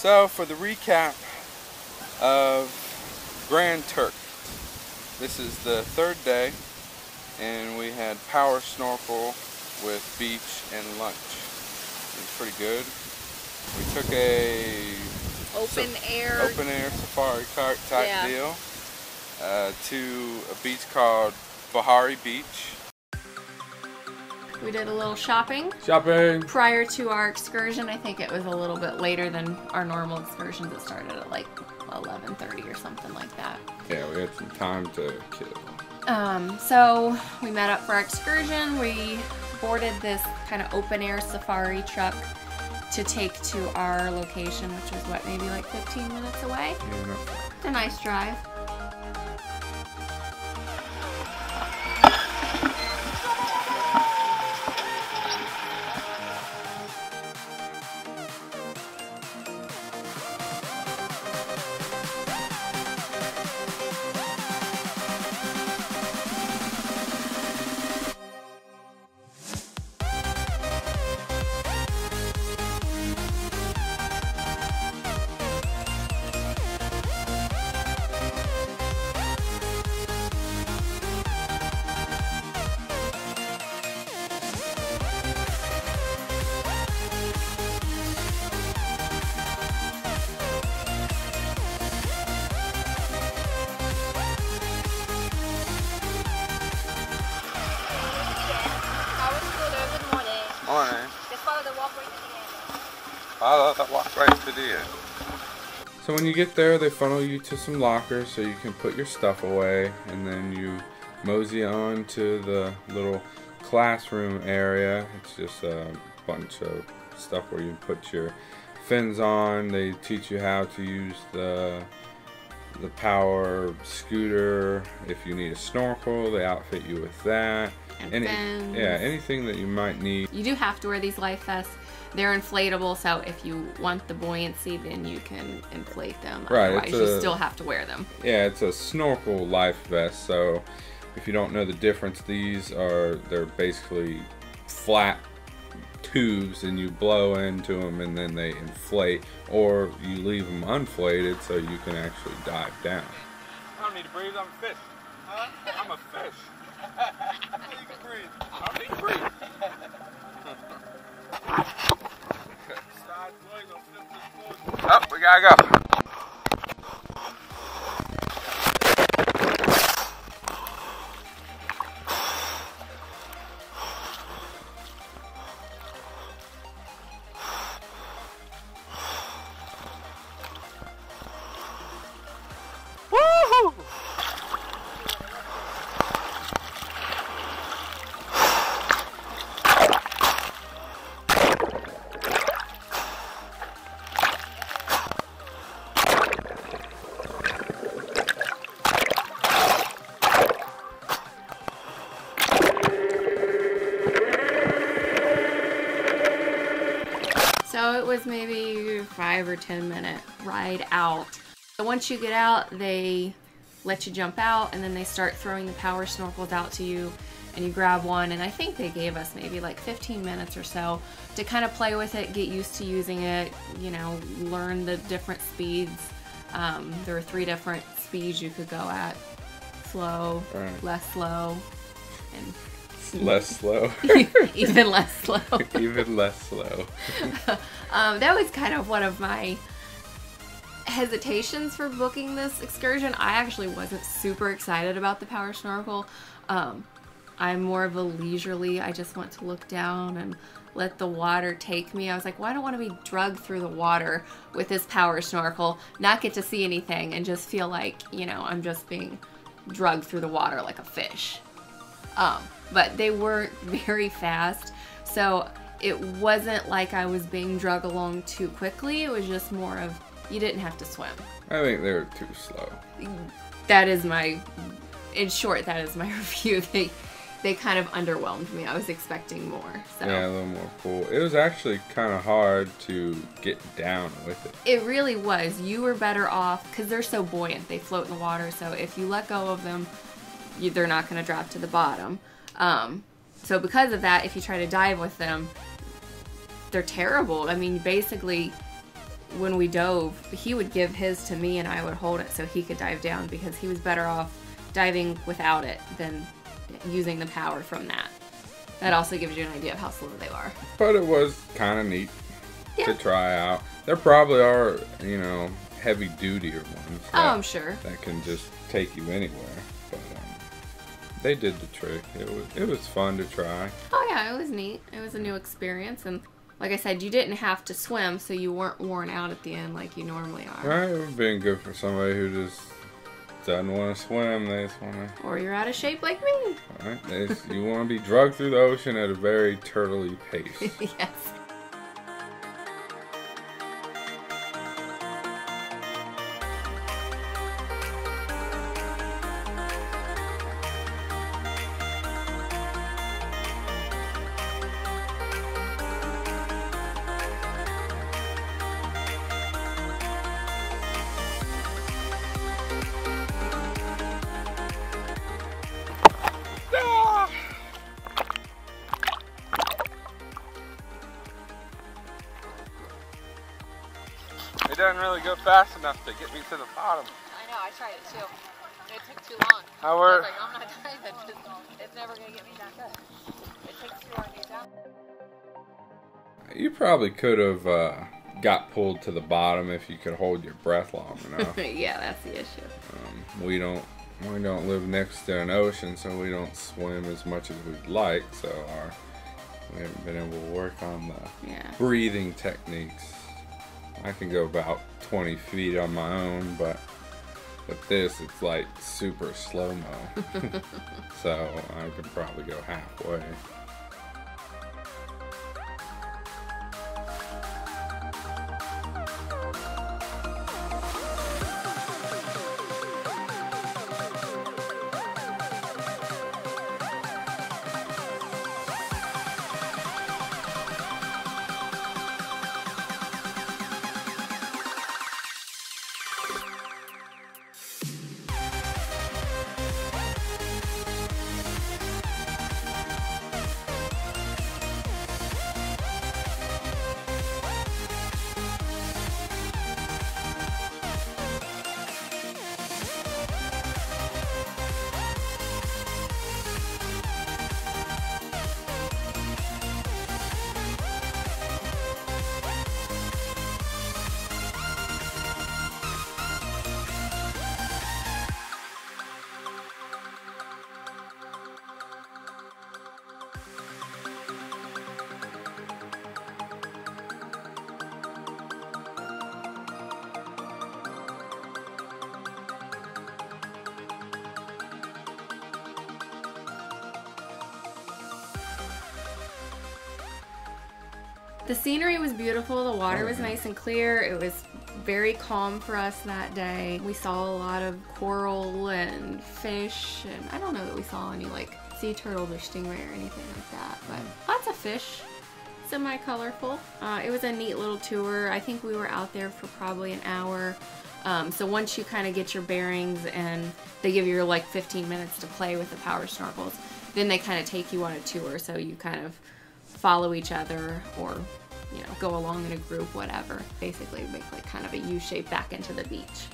So for the recap of Grand Turk, this is the third day and we had power snorkel with beach and lunch. It was pretty good. We took a open air safari cart type deal to a beach called Bajari Beach. We did a little shopping. Prior to our excursion. I think it was a little bit later than our normal excursions. It started at like 11:30 or something like that. Yeah, we had some time to kill. So we met up for our excursion. We boarded this kind of open air safari truck to take to our location, which was what, maybe like 15 minutes away? Yeah, no. It's a nice drive. Just follow the walkway to the end. Follow the walkway to the end. So when you get there, they funnel you to some lockers so you can put your stuff away, and then you mosey on to the little classroom area. It's just a bunch of stuff where you put your fins on. They teach you how to use the power scooter. If you need a snorkel, they outfit you with that. And fins. Yeah, anything that you might need. You do have to wear these life vests. They're inflatable, so if you want the buoyancy, then you can inflate them. Right. Otherwise, you still have to wear them. Yeah, it's a snorkel life vest. So if you don't know the difference, they're basically flat tubes, and you blow into them and then they inflate, or you leave them unflated so you can actually dive down. I don't need to breathe, I'm a fish. Huh? I'm a fish. You can breathe. I don't need to breathe. Oh, we gotta go. So it was maybe a 5 or 10 minute ride out. So once you get out, they let you jump out, and then they start throwing the power snorkels out to you, and you grab one, and I think they gave us maybe like 15 minutes or so to kind of play with it, get used to using it, you know, learn the different speeds. There were 3 different speeds you could go at. Slow, less slow, and less slow. Even less slow. Even less slow. That was kind of one of my hesitations for booking this excursion. I actually wasn't super excited about the power snorkel. I'm more of a leisurely, I just want to look down and let the water take me. I was like, well, I don't want to be drugged through the water with this power snorkel, not get to see anything, and just feel like, you know, I'm just being drugged through the water like a fish. But they weren't very fast, so it wasn't like I was being drugged along too quickly. It was just more of, you didn't have to swim. I think they were too slow. That is my, in short, that is my review. They kind of underwhelmed me. I was expecting more. So. Yeah, a little more cool. It was actually kind of hard to get down with it. It really was. You were better off, because they're so buoyant. They float in the water, so if you let go of them, they're not going to drop to the bottom. So because of that, if you try to dive with them, they're terrible. I mean, basically, when we dove, he would give his to me and I would hold it so he could dive down because he was better off diving without it than using the power from that. That also gives you an idea of how slow they are. But it was kind of neat to try out. There probably are, you know, heavy dutier ones. I'm sure. That can just take you anywhere. But they did the trick. It was fun to try. Oh yeah, it was neat. It was a new experience, and like I said, you didn't have to swim, so you weren't worn out at the end like you normally are. Right, it would have been good for somebody who just doesn't want to swim. They just want to. Or you're out of shape like me. Right, you want to be dragged through the ocean at a very turtley pace. Yes. It doesn't really go fast enough to get me to the bottom. I know, I tried it too. It took too long. I I was was like, I'm not diving. It's never going to get me back up. It takes too long to get down. You probably could have got pulled to the bottom if you could hold your breath long enough. Yeah, that's the issue. We don't live next to an ocean, so we don't swim as much as we'd like. So we haven't been able to work on the breathing techniques. I can go about 20 feet on my own, but with this, it's like super slow-mo. So I could probably go halfway. The scenery was beautiful, the water was nice and clear, it was very calm for us that day. We saw a lot of coral and fish, and I don't know that we saw any like sea turtles or stingray or anything like that, but lots of fish, semi-colorful. It was a neat little tour. I think we were out there for probably an hour. So once you kind of get your bearings and they give you like 15 minutes to play with the power snorkels, then they kind of take you on a tour, so you kind of follow each other or, you know, go along in a group, whatever. Basically make like kind of a U shape back into the beach.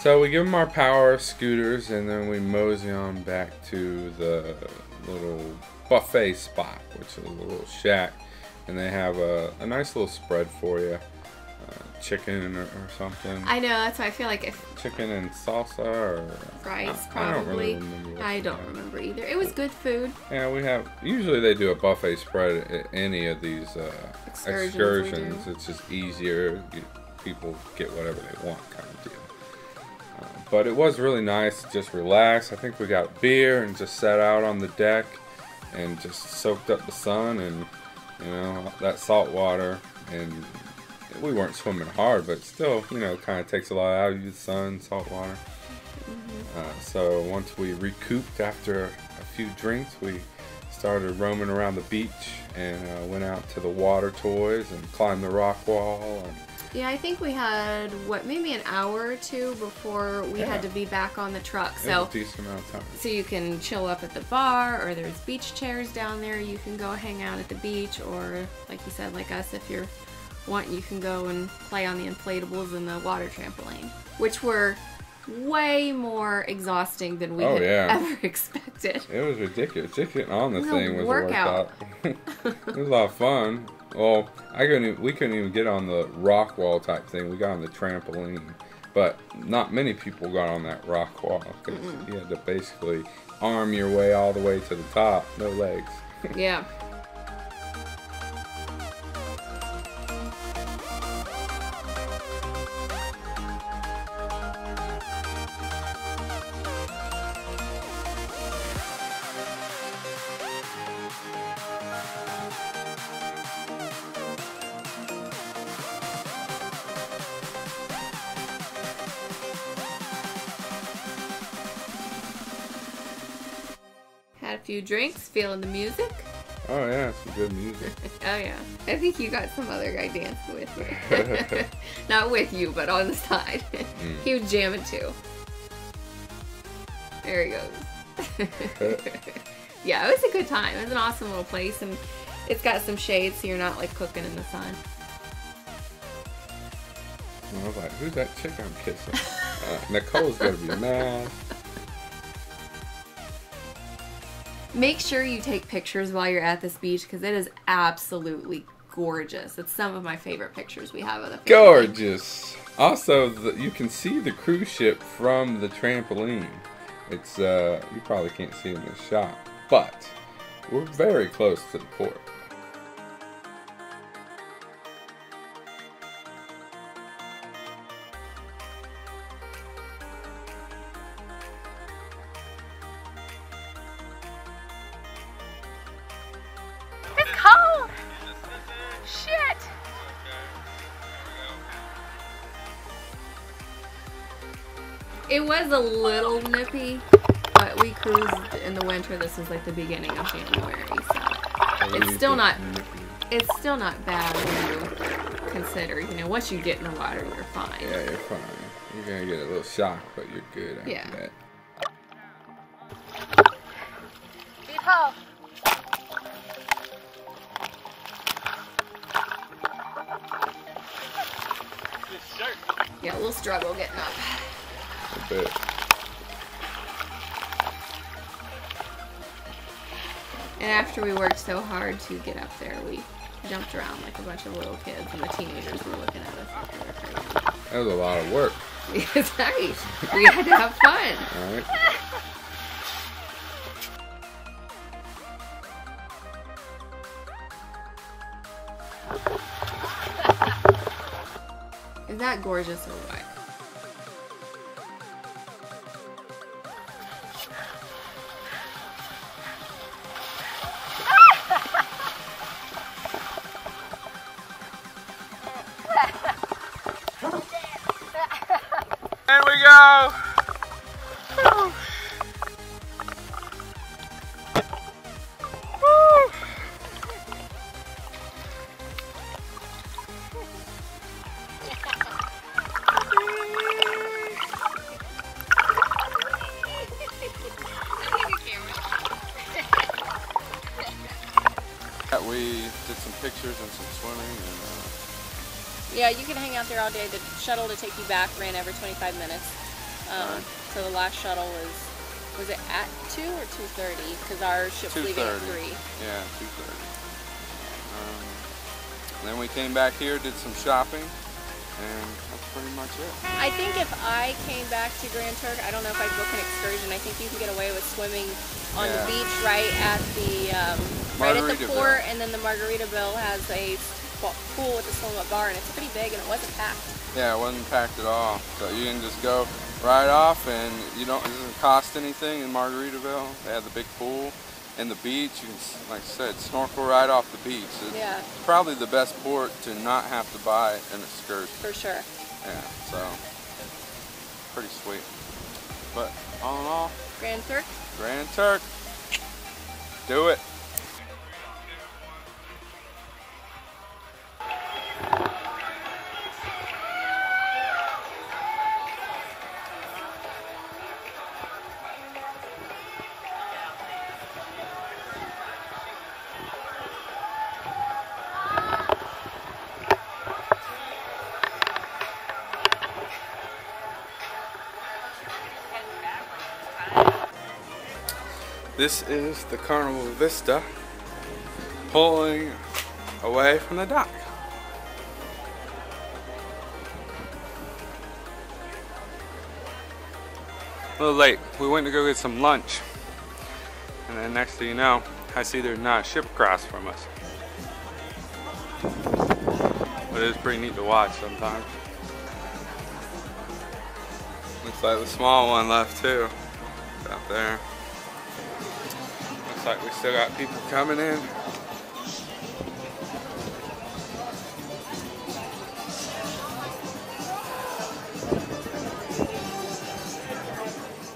So we give them our power scooters, and then we mosey on back to the little buffet spot, which is a little shack, and they have a nice little spread for you. Chicken or something. I know, that's why I feel like if chicken and salsa or rice, probably. I don't remember either. It was good food. Yeah, we have. Usually they do a buffet spread at any of these excursions. It's just easier. People get whatever they want, kind of deal. But it was really nice to just relax. I think we got beer and just sat out on the deck and just soaked up the sun and that salt water. And we weren't swimming hard, but still, kind of takes a lot out of you, the sun, salt water. So once we recouped after a few drinks, we started roaming around the beach and went out to the water toys and climbed the rock wall. Yeah, I think we had, maybe an hour or two before we had to be back on the truck. So it was a decent amount of time. So you can chill up at the bar, or there's beach chairs down there. You can go hang out at the beach, or like you said, like us, if you can go and play on the inflatables and the water trampoline, which were way more exhausting than we had ever expected. It was ridiculous. Just getting on the thing was a workout. It was a lot of fun. Well, we couldn't even get on the rock wall type thing. We got on the trampoline, but not many people got on that rock wall because you had to basically arm your way all the way to the top, no legs. Yeah. Had a few drinks, feeling the music. Oh yeah, some good music. Oh yeah. I think you got some other guy dancing with you. Not with you, but on the side. He was jamming too. There he goes. Yeah, it was a good time. It was an awesome little place, and it's got some shade so you're not like cooking in the sun. I was like, who's that chick I'm kissing? Nicole's gonna be mad. Make sure you take pictures while you're at this beach because it is absolutely gorgeous. It's some of my favorite pictures we have of the family. Gorgeous. Also, you can see the cruise ship from the trampoline. It's you probably can't see it in the shot, but we're very close to the port. Cold! Shit! It was a little nippy, but we cruised in the winter. This was like the beginning of January, so it's still not bad when you consider, once you get in the water, you're fine. Yeah, you're fine. You're gonna get a little shock, but you're good after that. Deep hole. Yeah, we'll struggle getting up. A bit. And after we worked so hard to get up there, we jumped around like a bunch of little kids, and the teenagers were looking at us like we were crazy. That was a lot of work. Sorry, we had to have fun. All right. Is that gorgeous or what? There we go. We did some pictures and some swimming. Yeah, you can hang out there all day. The shuttle to take you back ran every 25 minutes. So the last shuttle was it at 2 or 2:30? Because our ship's leaving at 3. Yeah, 2:30. Then we came back here, did some shopping, and that's pretty much it. I think if I came back to Grand Turk, I don't know if I'd book an excursion. I think you can get away with swimming on the beach right at the port, and then the Margaritaville has a pool with a swim-up bar, and it's pretty big, and it wasn't packed. Yeah, it wasn't packed at all. So you can just go right off, and it doesn't cost anything in Margaritaville. They have the big pool and the beach. You can, like I said, snorkel right off the beach. It's probably the best port to not have to buy an excursion. For sure. Yeah, so pretty sweet. But all in all, Grand Turk. Grand Turk. Do it. This is the Carnival Vista pulling away from the dock. A little late. We went to go get some lunch, and then next thing you know, I see there's not a ship across from us. But it's pretty neat to watch sometimes. Looks like the small one left too. It's out there. Looks like we still got people coming in.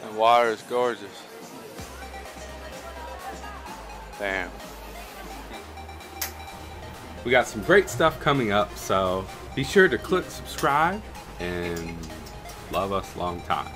The water is gorgeous. Damn. We got some great stuff coming up, so be sure to click subscribe and love us long time.